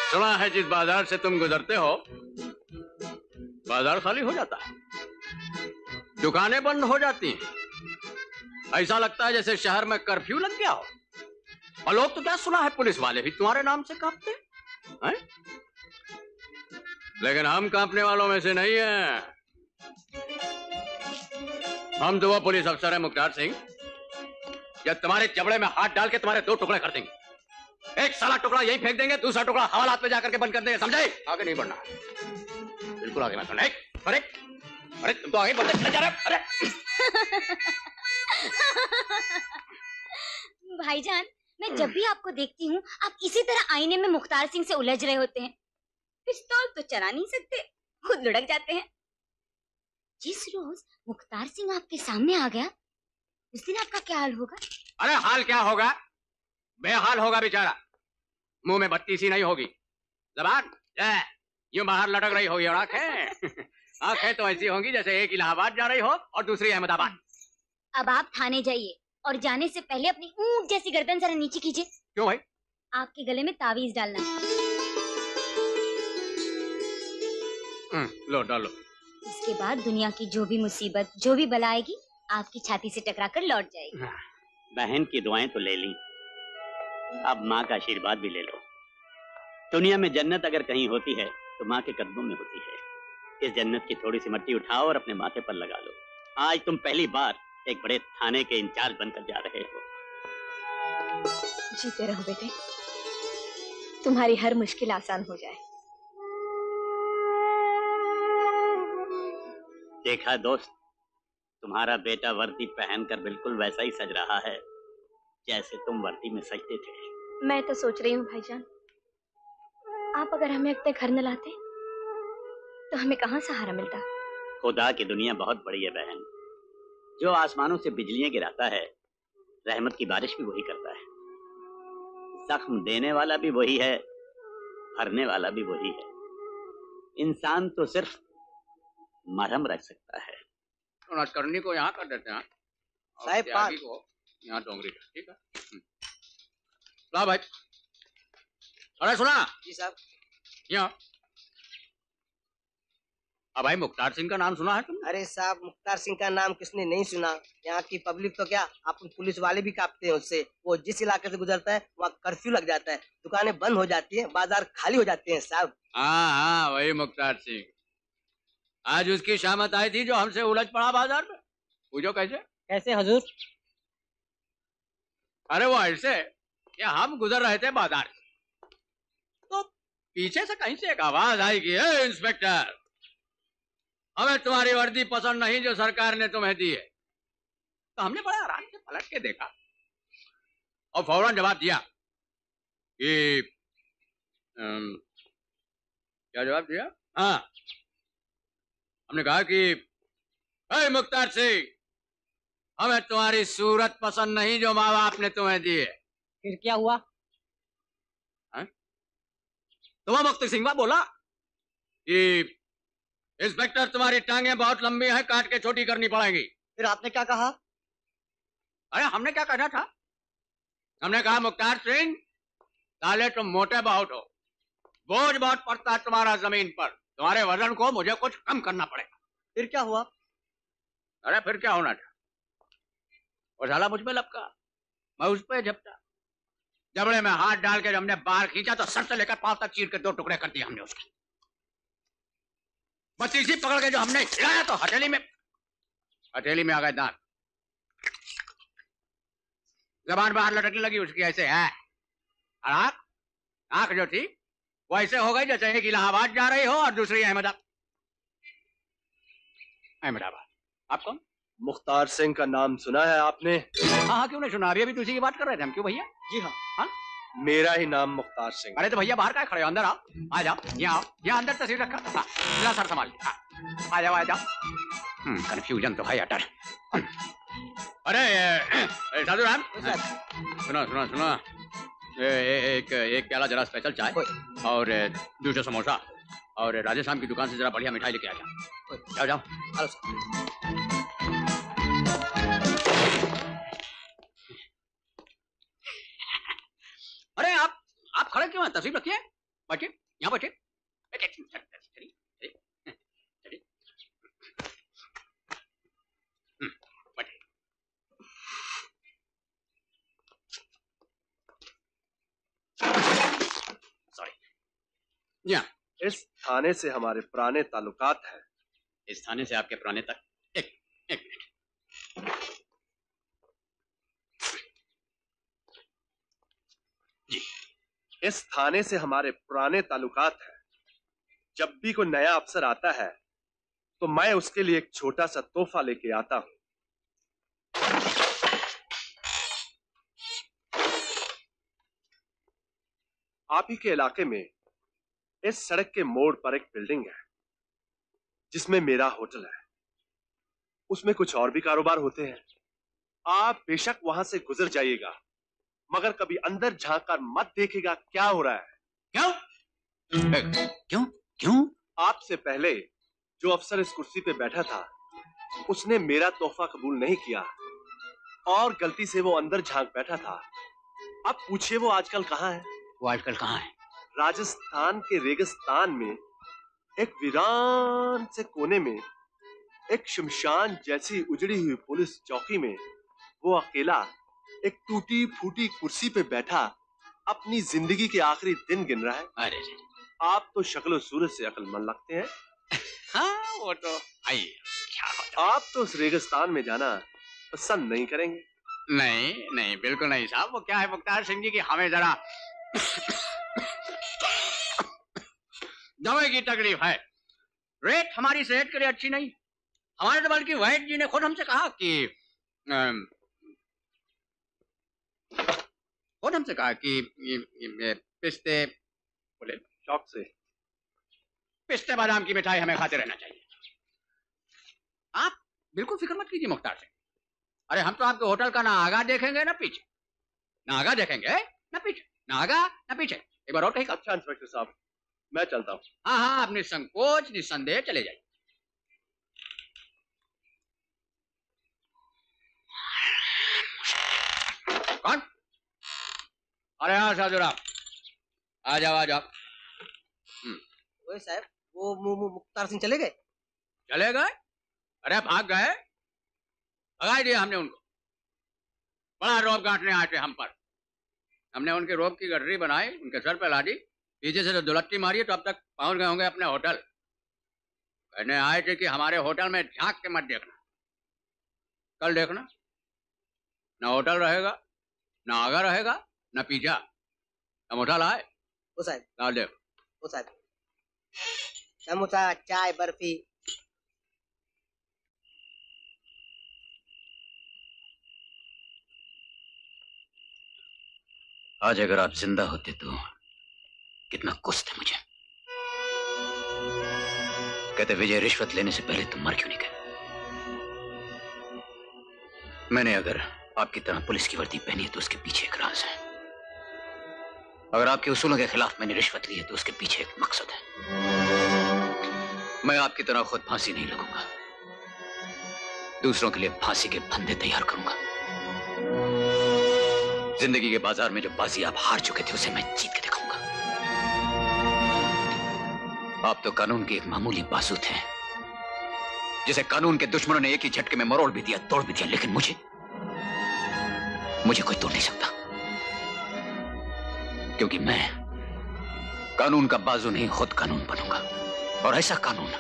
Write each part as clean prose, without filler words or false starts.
सुना है जिस बाजार से तुम गुजरते हो बाजार खाली हो जाता है, दुकानें बंद हो जाती हैं, ऐसा लगता है जैसे शहर में कर्फ्यू लग गया हो। और लोग तो क्या, सुना है पुलिस वाले भी तुम्हारे नाम से कांपते हैं? लेकिन हम कांपने वालों में से नहीं हैं। हम तो वो पुलिस अफसर है मुख्तार सिंह, जब तुम्हारे चबड़े में हाथ डाल के तुम्हारे 2 टुकड़े कर देंगे। एक साला टुकड़ा यही फेंक देंगे, दूसरा टुकड़ा हवालात में जाकर के बंद कर देंगे, समझे? आगे नहीं बढ़ना, बिल्कुल आगे मत बढ़ना। अरे अरे तुम तो आगे बढ़ते चले जा रहे हो। अरे भाईजान, मैं जब भी आपको देखती हूँ आप इसी तरह आईने में मुख्तार सिंह से उलझ रहे होते हैं। पिस्तौल तो चला नहीं सकते, खुद लुढ़क जाते हैं। जिस रोज मुख्तार सिंह आपके सामने आ गया उस दिन आपका क्या हाल होगा? अरे हाल क्या होगा, बेहाल होगा बेचारा। मुंह में बत्ती सी नहीं होगी, जबान यूं बाहर लटक रही होगी, और आंखें तो ऐसी होंगी जैसे एक इलाहाबाद जा रही हो और दूसरी अहमदाबाद। अब आप थाने जाइए और जाने से पहले अपनी ऊंट जैसी गर्दन जरा नीचे कीजिए। क्यों भाई? आपके गले में तावीज डालना है। लो डालो। इसके बाद दुनिया की जो भी मुसीबत, जो भी बला आएगी, आपकी छाती से टकराकर लौट जाएगी। बहन की दुआएं तो ले ली, अब माँ का आशीर्वाद भी ले लो। दुनिया में जन्नत अगर कहीं होती है तो माँ के कदमों में होती है। इस जन्नत की थोड़ी सी मट्टी उठाओ और अपने माथे पर लगा लो। आज तुम पहली बार एक बड़े थाने के इंचार्ज बनकर जा रहे हो। जीते रहो बेटे, तुम्हारी हर मुश्किल आसान हो जाए। देखा दोस्त, तुम्हारा बेटा वर्दी पहनकर बिल्कुल वैसा ही सज रहा है जैसे तुम वर्दी में सजते थे। मैं तो सोच रही हूँ भाईजान, आप अगर हमें अपने घर न लाते तो हमें कहाँ सहारा मिलता। खुदा की दुनिया बहुत बड़ी है बहन। जो आसमानों से बिजलियां गिराता है, रहमत की बारिश भी वही करता है। जख्म देने वाला भी वही है, भरने वाला भी वही है। इंसान तो सिर्फ मरहम रख सकता है। करनी को यहाँ कर देते हैं साहब, को यहाँ डोंगरी, ठीक है? ला भाई। अरे सुना जी साहब। यहाँ अब भाई मुख्तार सिंह का नाम सुना है तुमने? अरे साहब, मुख्तार सिंह का नाम किसने नहीं सुना। यहाँ की पब्लिक तो क्या, आप पुलिस वाले भी कांपते हैं उससे। वो जिस इलाके से गुजरता है वहाँ कर्फ्यू लग जाता है, दुकानें बंद हो जाती हैं, बाजार खाली हो जाते हैं साहब। हाँ वही मुख्तार सिंह। आज उसकी शामत आई थी जो हमसे उलझ पड़ा बाजार में। पूछो कैसे? कैसे हजूर? अरे वो ऐसे कि हम गुजर रहे थे बाजार से, तो पीछे से कहीं से एक आवाज आई कि इंस्पेक्टर, हमें तुम्हारी वर्दी पसंद नहीं जो सरकार ने तुम्हें दी है। तो हमने बड़ा आराम से पलट के देखा और फौरन जवाब दिया कि क्या जवाब दिया? हाँ, हमने कहा कि मुख्तार सिंह, हमें तुम्हारी सूरत पसंद नहीं जो माँ बाप ने तुम्हें दी है। फिर क्या हुआ? तो वह मुख्तार सिंह बोला कि इंस्पेक्टर, तुम्हारी टांगें बहुत लंबी हैं, काट के छोटी करनी पड़ेगी। फिर आपने क्या कहा? अरे हमने क्या कहना था? हमने कहा मुख्तार सिंह, साले तुम मोटे बहुत हो, बोझ बहुत पड़ता है तुम्हारा जमीन पर, तुम्हारे वजन को मुझे कुछ कम करना पड़ेगा। फिर क्या हुआ? अरे फिर क्या होना था? और साला मुझ पे लपका, मैं उस पे झपटा। जबड़े में हाथ डाल के हमने बाहर खींचा तो सर से लेकर पांव तक चीर के 2 टुकड़े कर दिए हमने उसके। बत्तीसी पकड़ के जो हमने हिलाया तो हथेली में आ गए दांत। जबान बाहर लटकने लगी उसकी ऐसे है। और आंख जो थी वो ऐसे हो गई जैसे एक इलाहाबाद जा रही हो और दूसरी अहमदाबाद। आप कौन? मुख्तार सिंह का नाम सुना है आपने? हाँ क्यों नहीं सुना, अभी तुझी की बात कर रहे थे हम। क्यों भैया? जी हाँ, मेरा ही नाम मुख्तार सिंह। अरे तो भैया बाहर क्या खड़े हो, अंदर आओ, आ जाओ, यहाँ आओ, यहाँ अंदर तस्वीर रखा। हाँ, सर संभाल, आ जाओ आ जाओ। कंफ्यूजन तो है अटर। अरे साधु राम, सुनो एक प्याला जरा स्पेशल चाय और 200 समोसा, और राजेश शाम की दुकान से जरा बढ़िया मिठाई लेके आ जाओ। जाओ। अरे आप खड़े क्यों हैं? तस्वीर रखिए। बैठिए, यहाँ बैठिए। बैठिए। सॉरी। यहाँ इस थाने से हमारे पुराने ताल्लुकात हैं। इस थाने से आपके पुराने तक एक मिनट। जी, इस थाने से हमारे पुराने ताल्लुकात हैं। जब भी कोई नया अफसर आता है तो मैं उसके लिए एक छोटा सा तोहफा लेके आता हूं। आप ही के इलाके में इस सड़क के मोड़ पर एक बिल्डिंग है जिसमें मेरा होटल है। उसमें कुछ और भी कारोबार होते हैं। आप बेशक वहां से गुजर जाइएगा, मगर कभी अंदर झांक कर मत देखिएगा क्या हो रहा है। क्यों? क्यों? क्यों? आपसे पहले जो अफसर इस कुर्सी पे बैठा था उसने मेरा तोहफा कबूल नहीं किया और गलती से वो अंदर झांक बैठा था। अब पूछिए वो आजकल कहाँ है? वो आजकल कहाँ है? राजस्थान के रेगिस्तान में एक वीरान से कोने में एक शमशान जैसी उजड़ी हुई पुलिस चौकी में वो अकेला एक टूटी फूटी कुर्सी पे बैठा अपनी जिंदगी के आखिरी दिन गिन रहा है। अरे आप तो शक्ल सूरत से अक्लमंद लगते हैं। हाँ, वो तो आई। आप तो उस रेगिस्तान में जाना पसंद नहीं करेंगे। नहीं नहीं, बिल्कुल नहीं साहब। वो क्या है मुख्तार सिंह जी की हमें जरा दवाई की तकलीफ है। रेत हमारी सेहत के लिए अच्छी नहीं। हमारे तो बल्कि वाहिद जी ने खुद हमसे कहा कि ये पिस्ते बोले शौक से पिस्ते बादाम की मिठाई हमें खाते रहना चाहिए। आप बिल्कुल फिक्र मत कीजिए मुख्तार सिंह। अरे हम तो आपके होटल का ना आगा देखेंगे ना पीछे, ना आगा देखेंगे ना पीछे, ना आगा ना पीछे। एक बार और कहीं। अच्छा इंस्पेक्टर साहब, मैं चलता हूँ। हाँ हाँ, आप निसंकोच निसंदेह चले जाइए। कौन? अरे हाँ साधुराम, आ जाओ आ जाओ। ओए साहब, वो मुख्तार सिंह चले गए? चले गए? अरे भाग गए, भगा दिया हमने उनको। बड़ा रौब गांठने आए थे हम पर। हमने उनके रौब की गठरी बनाई, उनके सर पे ला दी, पीछे से तो दुलत्ती मारी तो अब तक पहुंच गए होंगे अपने होटल। कहने आए थे कि हमारे होटल में झांक के मत देखना। कल देखना, ना होटल रहेगा, ना आगा रहेगा, ना पीछा। समोसा लाए? वो साहब, ला दे। वो साहब, समोसा, चाय, बर्फी। आज अगर आप जिंदा होते तो कितना कोसते मुझे। कहते विजय रिश्वत लेने से पहले तुम मर क्यों नहीं गए। मैंने अगर आपकी तरह पुलिस की वर्दी पहनी है तो उसके पीछे एक राज है। अगर आपके उसूलों के खिलाफ मैंने रिश्वत ली है तो उसके पीछे एक मकसद है। मैं आपकी तरह खुद फांसी नहीं लगूंगा, दूसरों के लिए फांसी के फंदे तैयार करूंगा। जिंदगी के बाजार में जो बाजी आप हार चुके थे उसे मैं जीत के दिखाऊंगा। आप तो कानून के एक मामूली बाजू थे जिसे कानून के दुश्मनों ने एक ही झटके में मरोड़ भी दिया, तोड़ भी दिया, लेकिन मुझे कोई तोड़ नहीं सकता, क्योंकि मैं कानून का बाजू नहीं खुद कानून बनूंगा। और ऐसा कानून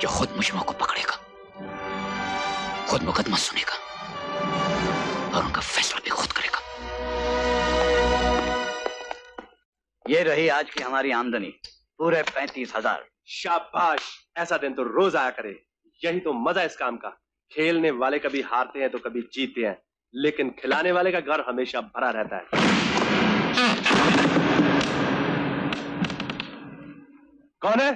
जो खुद मुजरिमों को पकड़ेगा, खुद मुकदमा सुनेगा और उनका फैसला भी खुद करेगा। ये रही आज की हमारी आमदनी, पूरे 35,000। शाबाश, ऐसा दिन तो रोज आया करे। यही तो मजा इस काम का। खेलने वाले कभी हारते हैं तो कभी जीतते हैं, लेकिन खिलाने वाले का घर हमेशा भरा रहता है। कौन है?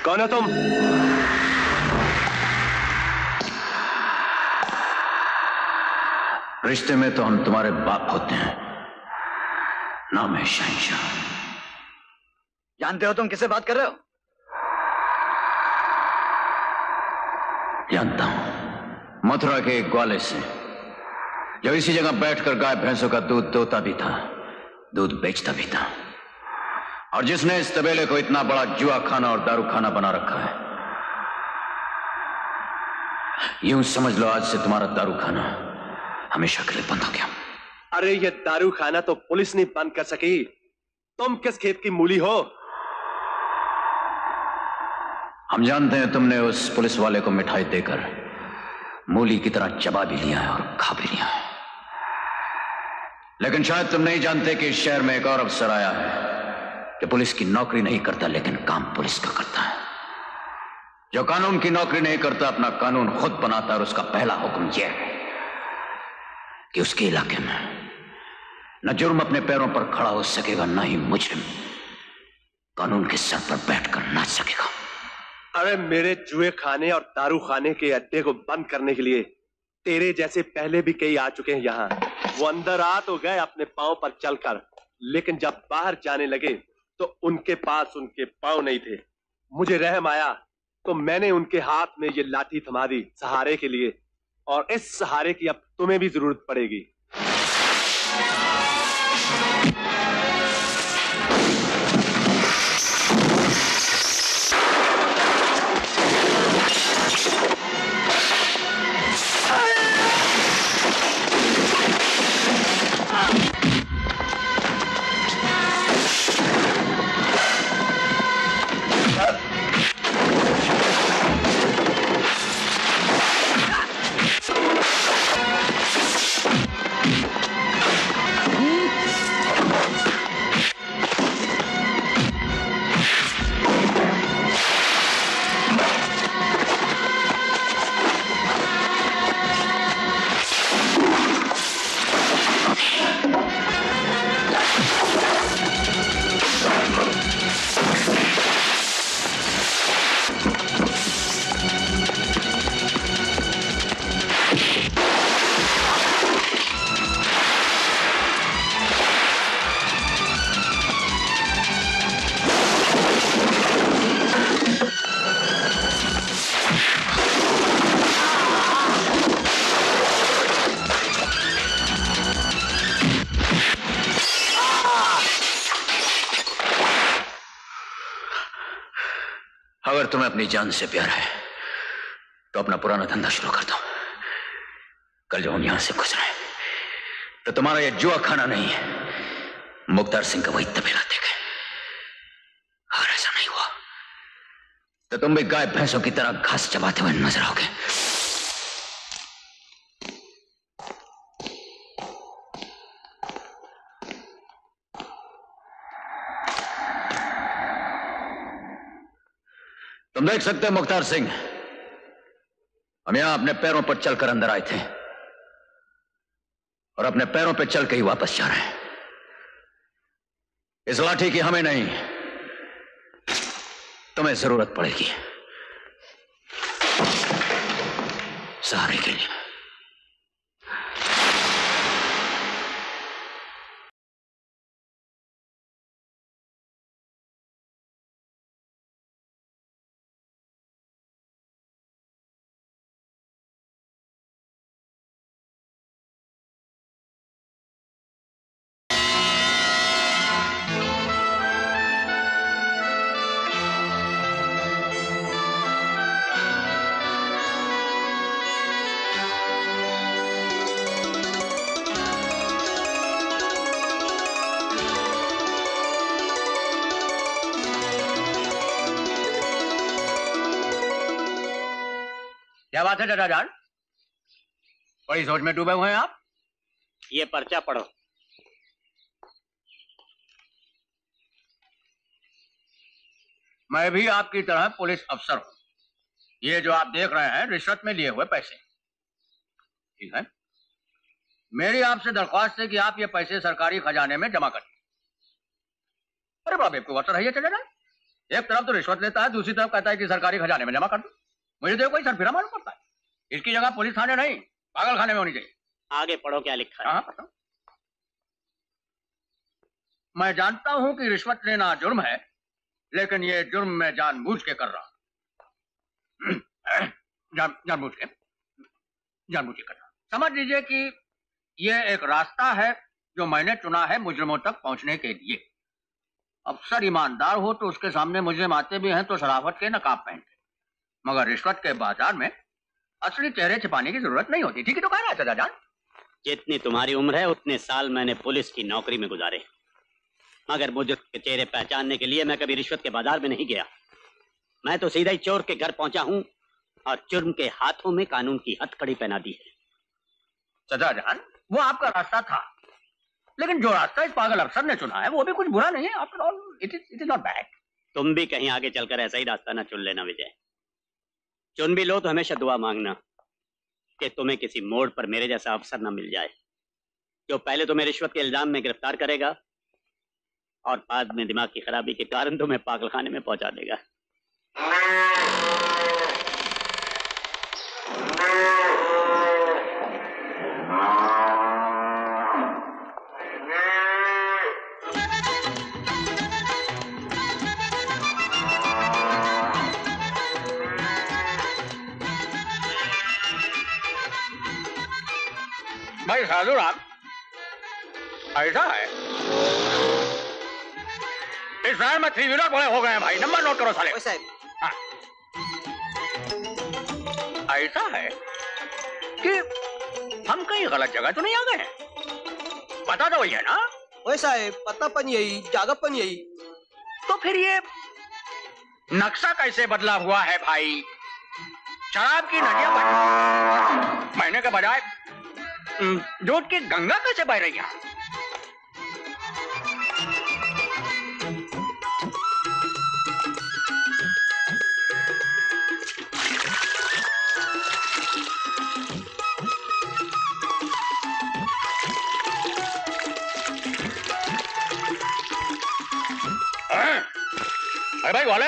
कौन हो तुम? रिश्ते में तो हम तुम्हारे बाप होते हैं, नाम है शहंशाह। जानते हो तुम किससे बात कर रहे हो? जानता हूं, मथुरा के एक ग्वाले से, जो इसी जगह बैठकर गाय भैंसों का दूध दोता भी था, दूध बेचता भी था, और जिसने इस तबेले को इतना बड़ा जुआ खाना और दारू खाना बना रखा है। यूं समझ लो, आज से तुम्हारा दारू खाना हमेशा के लिए बंद हो गया। अरे ये दारू खाना तो पुलिस नहीं बंद कर सकी। तुम किस खेत की मूली हो? हम जानते हैं तुमने उस पुलिस वाले को मिठाई देकर मूली की तरह चबा भी लिया है और खा भी लिया है, लेकिन शायद तुम नहीं जानते कि इस शहर में एक और अफसर आया है कि पुलिस की नौकरी नहीं करता, लेकिन काम पुलिस का करता है। जो कानून की नौकरी नहीं करता, अपना कानून खुद बनाता, और उसका पहला हुक्म यह है कि उसके इलाके में न जुर्म अपने पैरों पर खड़ा हो सकेगा, न ही मुजरिम कानून के सर पर बैठकर नाच सकेगा। अरे मेरे जुए खाने और दारू खाने के अड्डे को बंद करने के लिए तेरे जैसे पहले भी कई आ चुके हैं यहाँ। वो अंदर आ तो गए अपने पांव पर चलकर, लेकिन जब बाहर जाने लगे तो उनके पास उनके पांव नहीं थे। मुझे रहम आया तो मैंने उनके हाथ में ये लाठी थमा दी सहारे के लिए, और इस सहारे की अब तुम्हें भी जरूरत पड़ेगी। अगर तुम्हें अपनी जान से प्यार है तो अपना पुराना धंधा शुरू कर दो। कल जो हम यहां से गुजरे तो तुम्हारा यह जुआ खाना नहीं है, मुख्तार सिंह का वही तबेला देखे। अगर ऐसा नहीं हुआ तो तुम भी गाय भैंसों की तरह घास चबाते हुए नजर आओगे। तुम देख सकते हो मुख्तार सिंह, हम यहां अपने पैरों पर चलकर अंदर आए थे और अपने पैरों पर चल के ही वापस जा रहे हैं। इस लाठी की हमें नहीं, तुम्हें जरूरत पड़ेगी सहारे के लिए। क्या बात है चाचा जान, बड़ी सोच में डूबे हुए हैं आप? ये पर्चा पढ़ो। मैं भी आपकी तरह पुलिस अफसर हूं। ये जो आप देख रहे हैं रिश्वत में लिए हुए पैसे, ठीक है? मेरी आपसे दरख्वास्त है कि आप ये पैसे सरकारी खजाने में जमा करें। अरे बड़ा बेवकूफ अफसर है ये चाचा जान, एक तरफ तो रिश्वत लेता है, दूसरी तरफ कहता है कि सरकारी खजाने में जमा कर दो। मुझे तो कोई सरफिरा मालूम पड़ता है। इसकी जगह पुलिस थाने नहीं, पागल खाने में होनी चाहिए। आगे पढ़ो क्या लिखा है। हाँ बताओ। मैं जानता हूं कि रिश्वत लेना जुर्म है, लेकिन ये जुर्म मैं जानबूझ के कर रहा हूं। जानबूझ के कर रहा हूं। समझ लीजिए कि ये एक रास्ता है जो मैंने चुना है मुजरिमों तक पहुंचने के लिए। अफसर ईमानदार हो तो उसके सामने मुजरिम आते भी हैं तो शराफत के नकाब पहनते, मगर रिश्वत के बाजार में असली चेहरे छिपाने की जरूरत नहीं होती। ठीक है तो कह रहा है चाचा जान। जितनी तुम्हारी उम्र है उतने साल मैंने पुलिस की नौकरी में गुजारे, मगर मुझे के चेहरे पहचानने के लिए मैं कभी रिश्वत के बाजार में नहीं गया। मैं तो सीधा ही चोर के घर पहुंचा हूं और जुर्म के हाथों में कानून की हथकड़ी पहना दी है। चाचा जान, वो आपका रास्ता था, लेकिन जो रास्ता इस पागल अफसर ने चुना है वो भी कुछ बुरा नहीं है। After all it is not bad. तुम भी कहीं आगे चलकर ऐसा ही रास्ता ना चुन लेना विजय। चुन भी लो तो हमेशा दुआ मांगना कि तुम्हें किसी मोड़ पर मेरे जैसा अफसर ना मिल जाए जो पहले तुम्हें रिश्वत के इल्जाम में गिरफ्तार करेगा और बाद में दिमाग की खराबी के कारण तुम्हें पागलखाने में पहुंचा देगा। भाई साधु राम, ऐसा है इस शहर में 3 व्हीलर बड़े हो गए हैं भाई। नंबर नोट करो साले। हाँ। ऐसा है कि हम कहीं गलत जगह तो नहीं आ गए हैं? पता तो वही है ना? ओए साहब, पता पण यही, जगह पण यही। तो फिर ये नक्शा कैसे बदला हुआ है भाई? शराब की नदियां बहने के बजाय दूध की गंगा कैसे बह रही है? अरे भाई वाले,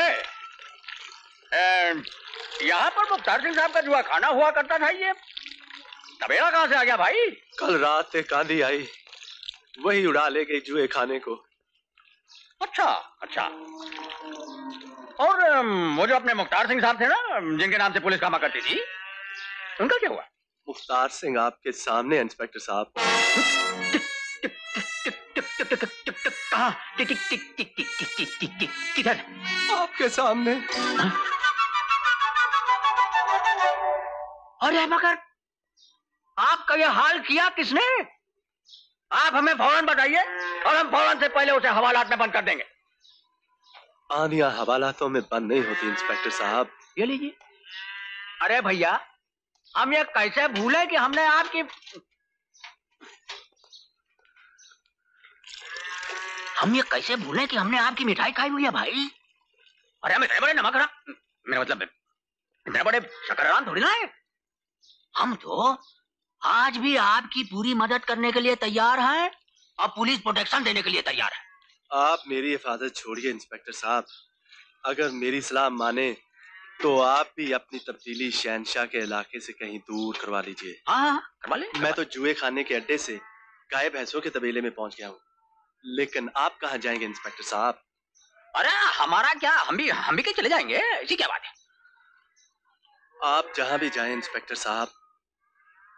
यहाँ पर मुख्तार सिंह साहब का जुआ खाना हुआ करता था, ये तबेला कहाँ से आ गया भाई? कल रात एक आंधी आई, वही उड़ा ले गई जुए खाने को। अच्छा अच्छा। और वो जो अपने मुख्तार सिंह साहब थे ना, जिनके नाम से पुलिस कामा करती थी, उनका क्या हुआ? मुख्तार सिंह आपके सामने इंस्पेक्टर साहब। कहाँ? किधर? आपके सामने। अरे मगर आपका ये हाल किया किसने? आप हमें फौरन बताइए और हम फौरन से पहले उसे हवालात में बंद कर देंगे। आंधियां हवालातों में बंद नहीं होती इंस्पेक्टर साहब। ये लीजिए। अरे भैया, हम ये कैसे भूले कि हमने आपकी मिठाई खाई हुई है भाई। अरे हम इतने बड़े नमक हराम, मेरा मतलब इतने बड़े शक्करराम थोड़ी ना है। हम तो आज भी आपकी पूरी मदद करने के लिए तैयार हैं और पुलिस प्रोटेक्शन देने के लिए तैयार है। आप मेरी हिफाजत छोड़िए इंस्पेक्टर साहब। अगर मेरी सलाह माने तो आप भी अपनी तब्दीली शहनशाह के इलाके से कहीं दूर करवा लीजिए। हाँ करवा ले। मैं तो जुए खाने के अड्डे से गाय भैंसों के तबेले में पहुंच गया हूँ, लेकिन आप कहाँ जाएंगे इंस्पेक्टर साहब? अरे हमारा क्या, हम भी कहीं चले जाएंगे, ऐसी क्या बात है? आप जहां भी जाएं इंस्पेक्टर साहब,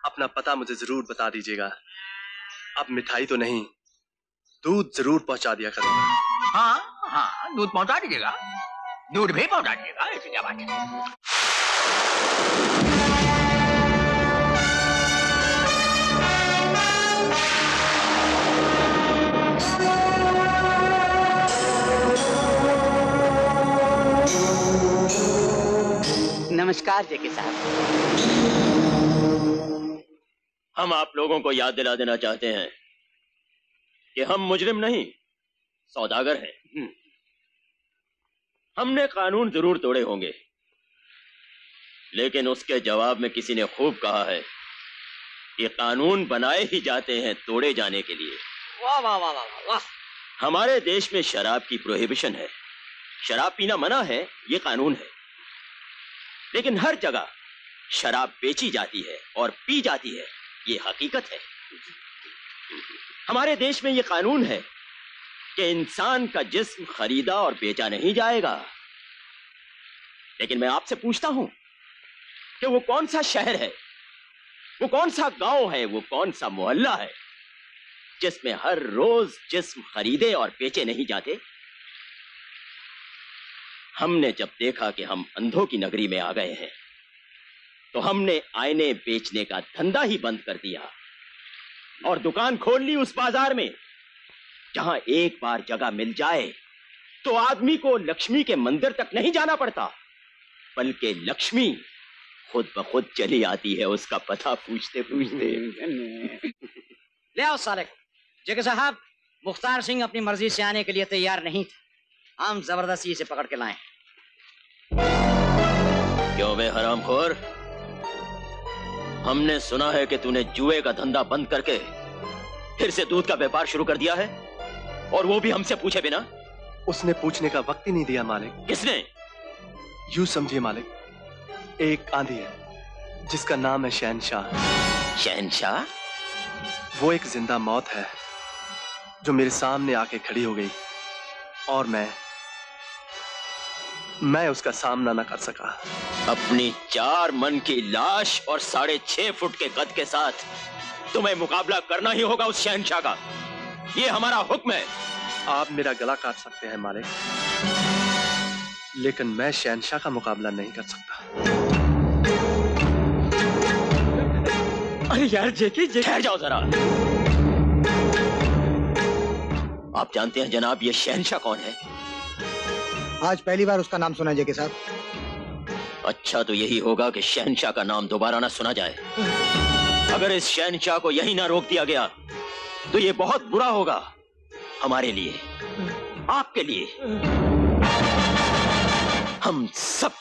अपना पता मुझे जरूर बता दीजिएगा। अब मिठाई तो नहीं, दूध जरूर पहुंचा दिया करूंगा। हाँ हाँ, दूध पहुंचा दीजिएगा, दूध भी पहुंचा दीजिएगा, ऐसी क्या बात है? नमस्कार जेके साहब। हम आप लोगों को याद दिला देना चाहते हैं कि हम मुजरिम नहीं, सौदागर हैं। हमने कानून जरूर तोड़े होंगे, लेकिन उसके जवाब में किसी ने खूब कहा है कि कानून बनाए ही जाते हैं तोड़े जाने के लिए। वाह वाह वाह वाह वाह। हमारे देश में शराब की प्रोहिबिशन है, शराब पीना मना है, ये कानून है। लेकिन हर जगह शराब बेची जाती है और पी जाती है, ये हकीकत है। हमारे देश में ये कानून है कि इंसान का जिस्म खरीदा और बेचा नहीं जाएगा। लेकिन मैं आपसे पूछता हूं कि वो कौन सा शहर है, वो कौन सा गांव है, वो कौन सा मोहल्ला है जिसमें हर रोज जिस्म खरीदे और बेचे नहीं जाते? हमने जब देखा कि हम अंधों की नगरी में आ गए हैं तो हमने आईने बेचने का धंधा ही बंद कर दिया और दुकान खोल ली उस बाजार में जहां एक बार जगह मिल जाए तो आदमी को लक्ष्मी के मंदिर तक नहीं जाना पड़ता, बल्कि लक्ष्मी खुद ब खुद चली आती है उसका पता पूछते पूछते। ले आओ साले को। जेके साहब, मुख्तार सिंह अपनी मर्जी से आने के लिए तैयार नहीं था, हम जबरदस्ती इसे पकड़ के लाए। क्यों बे हरामखोर, हमने सुना है कि तूने जुए का धंधा बंद करके फिर से दूध का व्यापार शुरू कर दिया है, और वो भी हमसे पूछे बिना। उसने पूछने का वक्त ही नहीं दिया मालिक। किसने? यूं समझिए मालिक, एक आंधी है जिसका नाम है शहनशाह। शहनशाह? वो एक जिंदा मौत है जो मेरे सामने आके खड़ी हो गई और मैं उसका सामना न कर सका। अपनी 4 मन की लाश और 6.5 फुट के कद के साथ तुम्हें मुकाबला करना ही होगा उस शहनशाह का। ये हमारा हुक्म है। आप मेरा गला काट सकते हैं मालिक, लेकिन मैं शहनशाह का मुकाबला नहीं कर सकता। अरे यार जेके, ठहर जाओ जरा। आप जानते हैं जनाब ये शहनशाह कौन है? आज पहली बार उसका नाम सुना जेके साहब। अच्छा, तो यही होगा कि शहनशाह का नाम दोबारा ना सुना जाए। अगर इस शहनशाह को यही ना रोक दिया गया तो ये बहुत बुरा होगा हमारे लिए, आपके लिए, हम सब